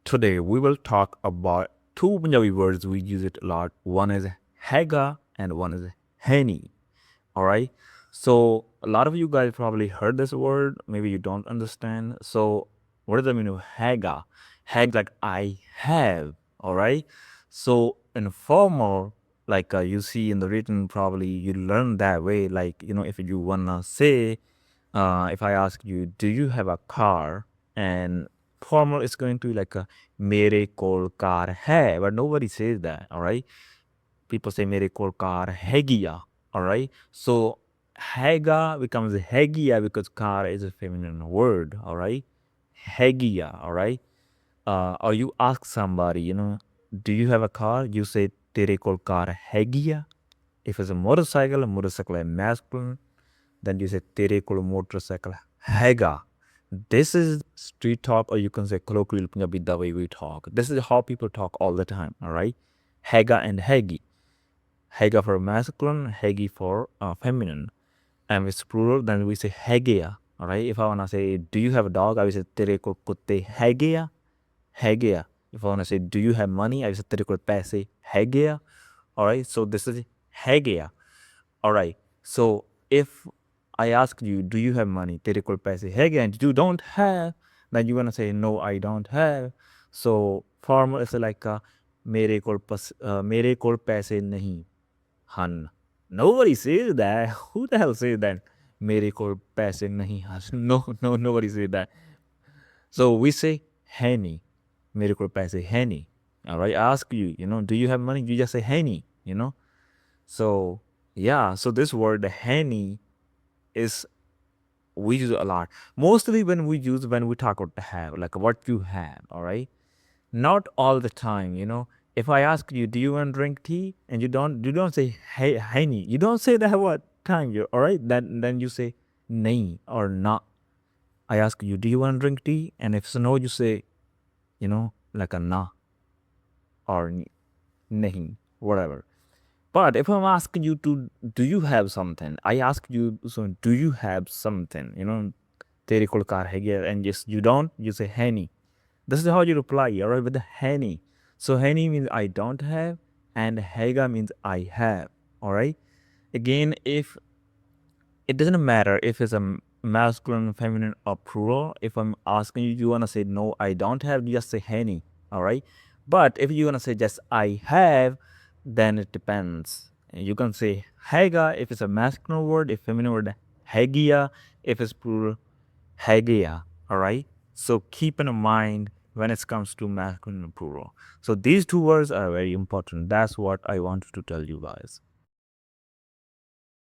Today we will talk about two Punjabi words we use it a lot. One is haiga and one is haini. All right. So a lot of you guys probably heard this word. Maybe you don't understand. So what does that mean? Haiga. Hag like I have. All right. So in formal, like you see in the written, probably you learn that way. Like if you wanna say, if I ask you, do you have a car? And formal is going to be like a mere kol car hai, but nobody says that. All right. People say mere kol car hegia. All right. So hega becomes hegia because car is a feminine word. All right. Hegia. All right. Or you ask somebody, do you have a car? You say tere kol car hegia. If it's a motorcycle is masculine, then you say tere kol motorcycle haiga. This is street talk, or you can say colloquial Punjabi, the way we talk. This is how people talk all the time. All right. Haiga and hegi. Haiga for masculine, hegi for feminine. And if it's plural, then we say hagia. All right. If I want to say, do you have a dog? I will say tere kol kutte hagia. Hagia. If I want to say, do you have money? I will say tere kol paise hagia. All right. So this is hagia. All right. So if I ask you, do you have money? Tere kol paise hai kya? And you don't have, then you're gonna say, no, I don't have. So formal is like mere kol paise nahi han. Nobody says that. Who the hell says that? Mere kol paise nahi han. No, nobody says that. So we say haini. Mere kol paise haini. All right. I ask you, do you have money? You just say haini. So yeah, so this word the haini is we use it a lot. Mostly when we talk about the have, like what you have, all right? Not all the time. If I ask you, do you want to drink tea? And you don't say hey haini. You don't say that what time you all right? Then you say nahi or not. I ask you, do you want to drink tea? And if so no, you say, like a na or nahi, whatever. But if I'm asking you do you have something? I ask you, so do you have something? Tere kol car hai kya? And yes, you don't, you say haini. This is how you reply, all right, with the haini. So haini means I don't have, and haiga means I have, all right? Again, if it doesn't matter if it's a masculine, feminine, or plural. If I'm asking you, you want to say no, I don't have, you just say haini, all right? But if you want to say just I have, then it depends. You can say haiga if it's a masculine word, if feminine word, haigia, if it's plural, haigia, all right? So keep in mind when it comes to masculine and plural. So these two words are very important. That's what I wanted to tell you guys.